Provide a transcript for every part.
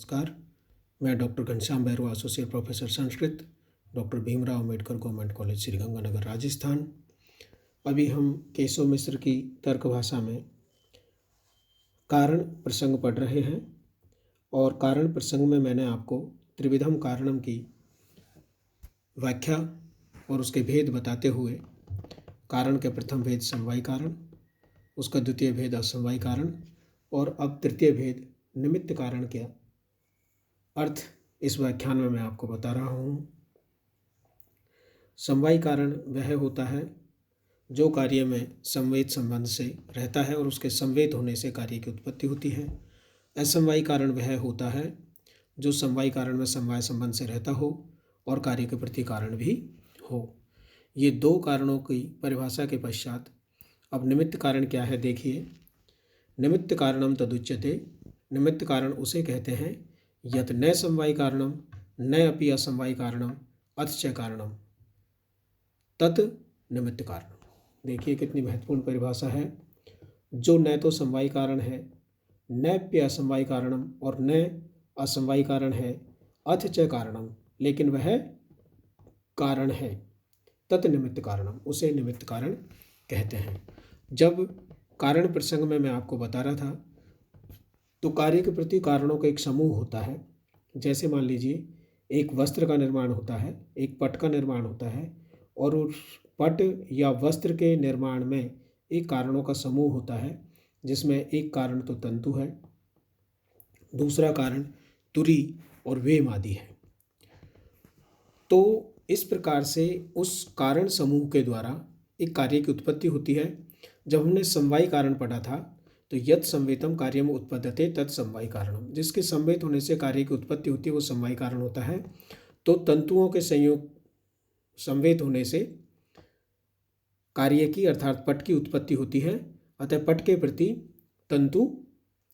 नमस्कार। मैं doctor Ghanshyam Bairwa, associate professor Sanskrit, doctor Bhimrao Ambedkar government college Sriganganagar Rajasthan. अभी हम केशव मिश्र की तर्क भाषा में कारण प्रसंग पढ़ रहे हैं और कारण प्रसंग में मैंने आपको त्रिविधम कारणम की व्याख्या और उसके भेद बताते हुए कारण के प्रथम भेद समवायी कारण, उसका द्वितीय भेद असमवायी कारण और अब तृतीय भेद निमित्त कारण क्या अर्थ इस व्याख्यान में मैं आपको बता रहा हूँ। समवायी कारण वह होता है जो कार्य में संवेद संबंध से रहता है और उसके संवेद होने से कार्य की उत्पत्ति होती है। असमवायी कारण वह होता है जो समवायी कारण में समवाय संबंध से रहता हो और कार्य के प्रति कारण भी हो। ये दो कारणों की परिभाषा के पश्चात अब निमित्त कारण क्या है देखिए। निमित्त कारणम तदुच्यते, निमित्त कारण उसे कहते हैं यत न समवायी कारणम न अपि असमवायी कारणम अथ च कारणम तत् निमित्त कारण। देखिए कितनी महत्वपूर्ण परिभाषा है। जो न तो समवायी कारण है, न प्य असमवायी कारणम और न असमवायी कारण है, अथ च कारणम, लेकिन वह कारण है, तत् निमित्त कारणम, उसे निमित्त कारण कहते हैं। जब कारण प्रसंग में मैं आपको बता रहा था तो कार्य के प्रति कारणों का एक समूह होता है। जैसे मान लीजिए एक वस्त्र का निर्माण होता है, एक पट का निर्माण होता है और उस पट या वस्त्र के निर्माण में एक कारणों का समूह होता है जिसमें एक कारण तो तंतु है, दूसरा कारण तुरी और वेम आदि है। तो इस प्रकार से उस कारण समूह के द्वारा एक कार्य की उत्पत्ति होती है। जब हमने समवायी कारण पढ़ा था तो यत् संवेतम कार्यम उत्पद्यते तत् समवायी कारणम, जिसके संवेत होने से कार्य की उत्पत्ति होती है वो समवायी कारण होता है। तो तंतुओं के संयोग संवेत होने से कार्य की अर्थात पट की उत्पत्ति होती है, अतः पट के प्रति तंतु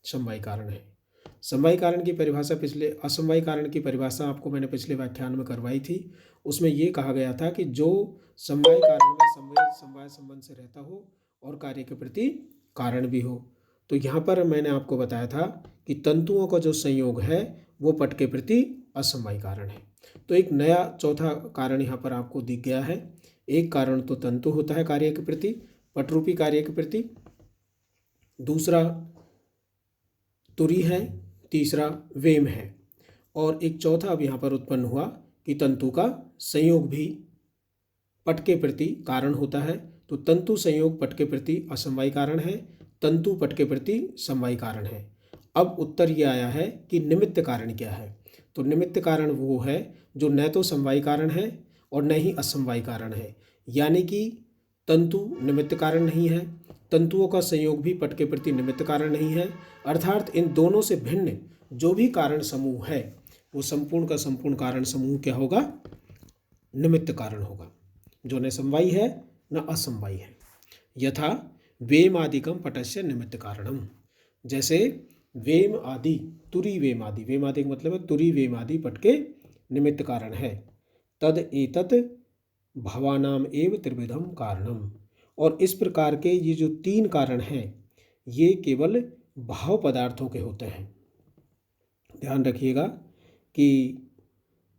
समवायी कारण है। समवायी कारण की परिभाषा असमवायी कारण की परिभाषा आपको मैंने पिछले व्याख्यान में करवाई थी। उसमें ये कहा गया था कि जो समवायी कारण में समवाय संबंध से रहता हो और कार्य के प्रति कारण भी हो। तो यहाँ पर मैंने आपको बताया था कि तंतुओं का जो संयोग है वो पट के प्रति असमवायी कारण है। तो एक नया चौथा कारण यहाँ पर आपको दिख गया है। एक कारण तो तंतु होता है कार्य के प्रति, पटरूपी कार्य के प्रति, दूसरा तुरी है, तीसरा वेम है और एक चौथा अब यहाँ पर उत्पन्न हुआ कि तंतु का संयोग भी पट के प्रति कारण होता है। तो तंतु संयोग पट के प्रति असमवायी कारण है, तंतु पट के प्रति समवायी कारण है। अब उत्तर ये आया है कि निमित्त कारण क्या है। तो निमित्त कारण वो है जो न तो समवायी कारण है और न ही असमवायी कारण है, यानी कि तंतु निमित्त कारण नहीं है, तंतुओं का संयोग भी पट के प्रति निमित्त कारण नहीं है। अर्थात इन दोनों से भिन्न जो भी कारण समूह है वो संपूर्ण का संपूर्ण कारण समूह क्या होगा, निमित्त कारण होगा, जो न समवायी है न असमवायी है। यथा वेम आदिकम पटस्य निमित्त कारणम, जैसे वेम आदि, तुरी वेम आदि, वेम आदि का मतलब है तुरी वेम आदि पट के निमित्त कारण है। तद एतत् भवानाम एव त्रिविधम कारणम, और इस प्रकार के ये जो तीन कारण हैं ये केवल भाव पदार्थों के होते हैं। ध्यान रखिएगा कि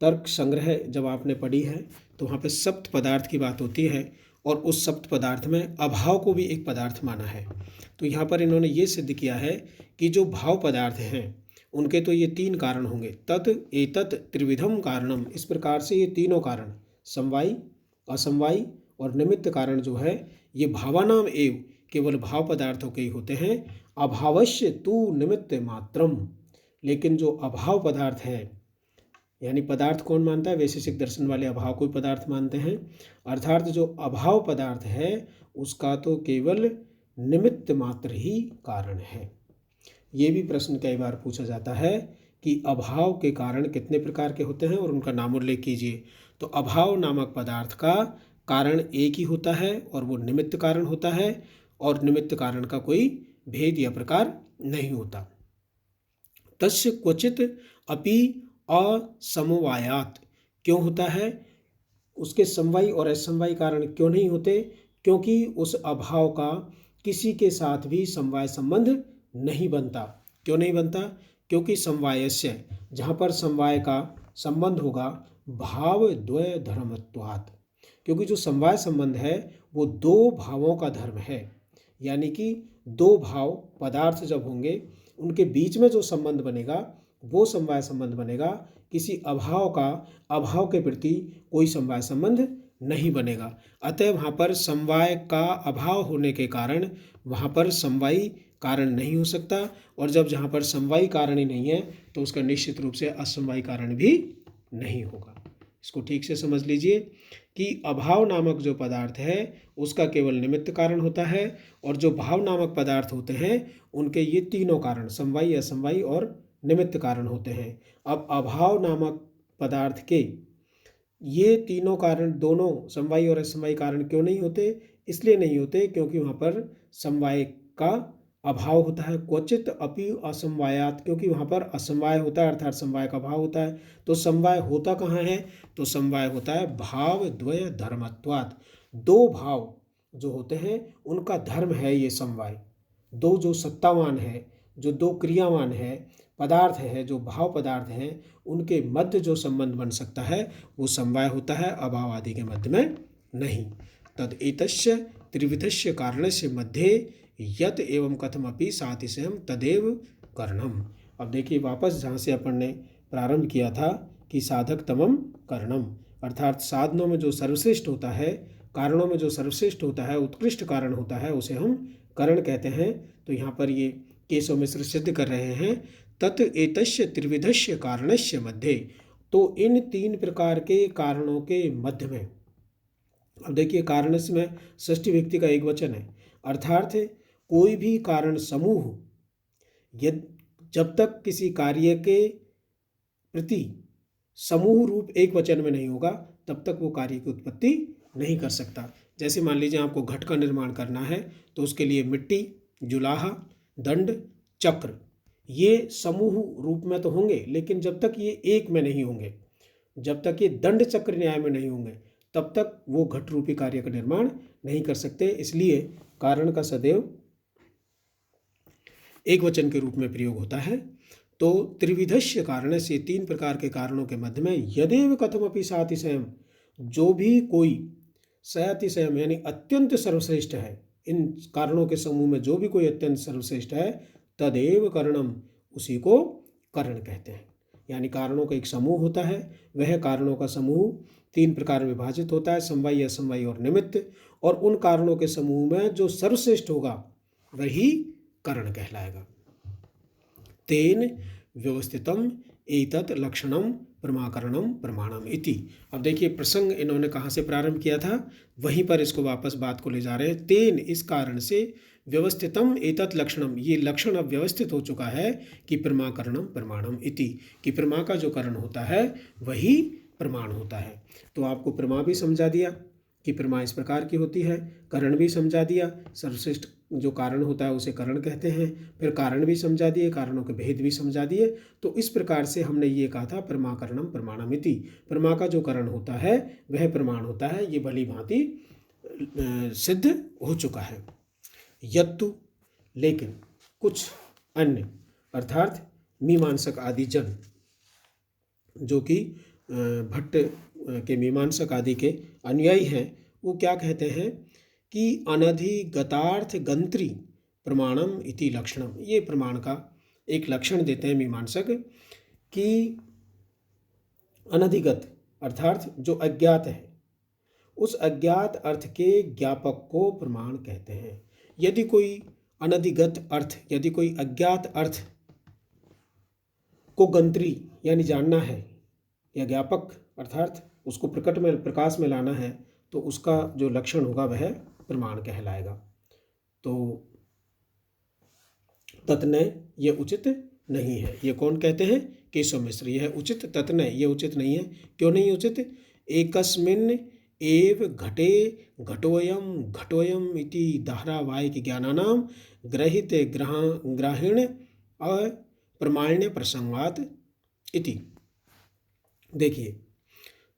तर्क संग्रह जब आपने पढ़ी है तो वहाँ पे सप्त पदार्थ की बात होती है और उस सप्त पदार्थ में अभाव को भी एक पदार्थ माना है। तो यहाँ पर इन्होंने ये सिद्ध किया है कि जो भाव पदार्थ हैं उनके तो ये तीन कारण होंगे। तत् एतत् त्रिविधम कारणम, इस प्रकार से ये तीनों कारण समवायी, असमवायी और निमित्त कारण जो है ये भावानाम एव, केवल भाव पदार्थों के ही होते हैं। अभावश्य तु निमित्त मात्रम, लेकिन जो अभाव पदार्थ है, यानी पदार्थ कौन मानता है, वैशेषिक दर्शन वाले अभाव को पदार्थ मानते हैं, अर्थात जो अभाव पदार्थ है उसका तो केवल निमित्त मात्र ही कारण है। ये भी प्रश्न कई बार पूछा जाता है कि अभाव के कारण कितने प्रकार के होते हैं और उनका नामोल्लेख कीजिए। तो अभाव नामक पदार्थ का कारण एक ही होता है और वो निमित्त कारण होता है और निमित्त कारण का कोई भेद या प्रकार नहीं होता। तस्य क्वचित अपि असमवायात, क्यों होता है, उसके समवायी और असमवायी कारण क्यों नहीं होते, क्योंकि उस अभाव का किसी के साथ भी समवाय संबंध नहीं बनता। क्यों नहीं बनता, क्योंकि समवायस्य जहाँ पर समवाय का संबंध होगा भाव द्वय धर्मत्वात्, क्योंकि जो समवाय संबंध है वो दो भावों का धर्म है। यानी कि दो भाव पदार्थ जब होंगे उनके बीच में जो संबंध बनेगा वो समवाय संबंध बनेगा। किसी अभाव के प्रति कोई समवाय संबंध नहीं बनेगा। अतः वहाँ पर समवाय का अभाव होने के कारण वहाँ पर समवायी कारण नहीं हो सकता, और जब जहाँ पर समवायी कारण ही नहीं है तो उसका निश्चित रूप से असमवायी कारण भी नहीं होगा। इसको ठीक से समझ लीजिए कि अभाव नामक जो पदार्थ है उसका केवल निमित्त कारण होता है, और जो भाव नामक पदार्थ होते हैं उनके ये तीनों कारण समवायी, असमवायी और निमित्त कारण होते हैं। अब अभाव नामक पदार्थ के ये तीनों कारण दोनों समवायी और असमवायी कारण क्यों नहीं होते? इसलिए नहीं होते क्योंकि वहाँ पर समवाय का अभाव होता है। क्वचित अपि असमवायात, क्योंकि वहाँ पर असमवाय होता है अर्थात समवाय का अभाव होता है। तो समवाय होता कहाँ है? तो समवाय होता है भाव द्वय धर्मत्वात्। दो भाव जो होते हैं उनका धर्म है ये समवाय। दो जो सत्तावान है, जो दो क्रियावान है पदार्थ है, जो भाव पदार्थ हैं, उनके मध्य जो संबंध बन सकता है वो समवाय होता है, अभाव आदि के मध्य में नहीं। तद एतस्य त्रिविधस्य कारणस्य मध्ये यत एवं कथमपि सातिशयम तदेव करणम। अब देखिए वापस जहाँ से अपन ने प्रारंभ किया था कि साधक तमम करणम, अर्थात साधनों में जो सर्वश्रेष्ठ होता है, कारणों में जो सर्वश्रेष्ठ होता है, उत्कृष्ट कारण होता है, उसे हम करण कहते हैं। तो यहाँ पर ये केशव मिश्र सिद्ध कर रहे हैं तत् एतस्य त्रिविधस्य कारणस्य मध्ये, तो इन तीन प्रकार के कारणों के मध्य में। अब देखिए कारणस्य में षष्ठी व्यक्ति का एक वचन है, अर्थात कोई भी कारण समूह जब तक किसी कार्य के प्रति समूह रूप एक वचन में नहीं होगा तब तक वो कार्य की उत्पत्ति नहीं कर सकता। जैसे मान लीजिए आपको घट का निर्माण करना है तो उसके लिए मिट्टी, जुलाहा, दंड, चक्र ये समूह रूप में तो होंगे, लेकिन जब तक ये एक में नहीं होंगे, जब तक ये दंड चक्र न्याय में नहीं होंगे तब तक वो घट रूपी कार्य का निर्माण नहीं कर सकते। इसलिए कारण का सदैव एक वचन के रूप में प्रयोग होता है। तो त्रिविधस्य कारण से तीन प्रकार के कारणों के मध्य में यदेव कथमपि सातिशयम, जो भी कोई सयातिशयम यानी अत्यंत सर्वश्रेष्ठ है, इन कारणों के समूह में जो भी कोई अत्यंत सर्वश्रेष्ठ है तदेव करणम, उसी को करण कहते हैं। यानी कारणों का एक समूह होता है, वह कारणों का समूह तीन प्रकार में विभाजित होता है, समवायी, असमवायी और निमित्त, और उन कारणों के समूह में जो सर्वश्रेष्ठ होगा वही करण कहलाएगा। तेन व्यवस्थितम एतत् लक्षणम प्रमाकरणम प्रमाणम इति। अब देखिए प्रसंग इन्होंने कहाँ से प्रारंभ किया था, वहीं पर इसको वापस बात को ले जा रहे हैं। तेन इस कारण से, व्यवस्थितम एतत् लक्षणम ये लक्षण अब व्यवस्थित हो चुका है कि प्रमाकरणम प्रमाणम इति, कि प्रमा का जो करण होता है वही प्रमाण होता है। तो आपको प्रमा भी समझा दिया कि प्रमा इस प्रकार की होती है, करण भी समझा दिया, सर्वश्रेष्ठ जो कारण होता है उसे करण कहते हैं, फिर कारण भी समझा दिए, कारणों के भेद भी समझा दिए। तो इस प्रकार से हमने ये कहा था प्रमाकरणम प्रमाणमिति, प्रमा का जो करण होता है वह प्रमाण होता है, ये भली भांति सिद्ध हो चुका है। यत्तु लेकिन कुछ अन्य अर्थात मीमांसक आदि जन, जो कि भट्ट के मीमांसक आदि के अनुयायी हैं, वो क्या कहते हैं कि अनधिगतार्थ गंत्री प्रमाणम इति लक्षणम, ये प्रमाण का एक लक्षण देते हैं मीमांसक कि अनधिगत अर्थात जो अज्ञात है उस अज्ञात अर्थ के ज्ञापक को प्रमाण कहते हैं। यदि कोई अनधिगत अर्थ, यदि कोई अज्ञात अर्थ को गंत्री यानी जानना है या ज्ञापक अर्थात उसको प्रकट में प्रकाश में लाना है तो उसका जो लक्षण होगा वह प्रमाण कहलाएगा। तो तत्नय ये उचित नहीं है, ये कौन कहते हैं? केशव मिश्र। यह उचित तत्नय ये उचित नहीं है। क्यों नहीं उचित? एकस्मिन् एव घटे घटोयम इति धारावाहिक ज्ञानानां ग्रहित ग्राहीण अप्रमाण्य प्रसंगात इति। देखिए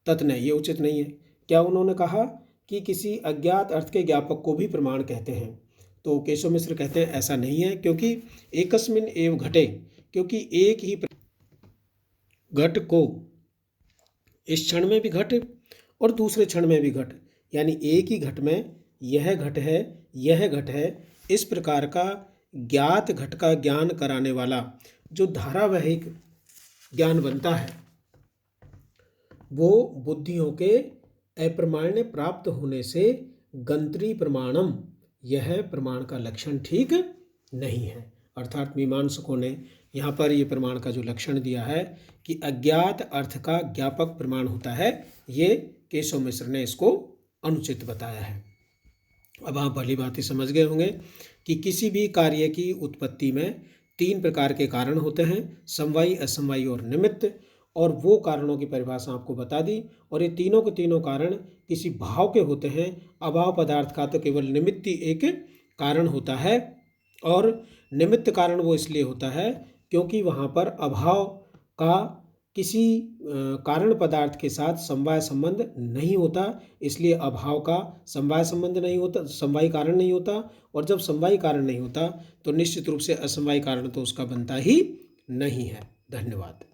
तत्नय ये उचित नहीं है। क्या उन्होंने कहा कि किसी अज्ञात अर्थ के ज्ञापक को भी प्रमाण कहते हैं? तो केशव मिश्र कहते हैं ऐसा नहीं है, क्योंकि एकस्मिन् एव घटे, क्योंकि घट को इस क्षण में भी घट और दूसरे क्षण में भी घट, यानी एक ही घट में यह घट है, यह घट है, इस प्रकार का ज्ञात घट का ज्ञान कराने वाला जो धारावाहिक ज्ञान बनता है वो बुद्धियों के अप्रमाण्य प्राप्त होने से गंत्री प्रमाणम, यह प्रमाण का लक्षण ठीक नहीं है। अर्थात मीमांसकों ने यहाँ पर ये प्रमाण का जो लक्षण दिया है कि अज्ञात अर्थ का ज्ञापक प्रमाण होता है, ये केशव मिश्र ने इसको अनुचित बताया है। अब आप भली भांति समझ गए होंगे कि किसी भी कार्य की उत्पत्ति में 3 प्रकार के कारण होते हैं, समवायी, असमवायी और निमित्त, और वो कारणों की परिभाषा आपको बता दी। और ये तीनों के तीनों कारण किसी भाव के होते हैं। अभाव पदार्थ का तो केवल निमित्त ही एक कारण होता है, और निमित्त कारण वो इसलिए होता है क्योंकि वहाँ पर अभाव का किसी कारण पदार्थ के साथ समवाय संबंध नहीं होता, इसलिए अभाव का समवाय संबंध नहीं होता, समवायी कारण नहीं होता। और जब समवायी कारण नहीं होता तो निश्चित रूप से असमवायी कारण तो उसका बनता ही नहीं है। धन्यवाद।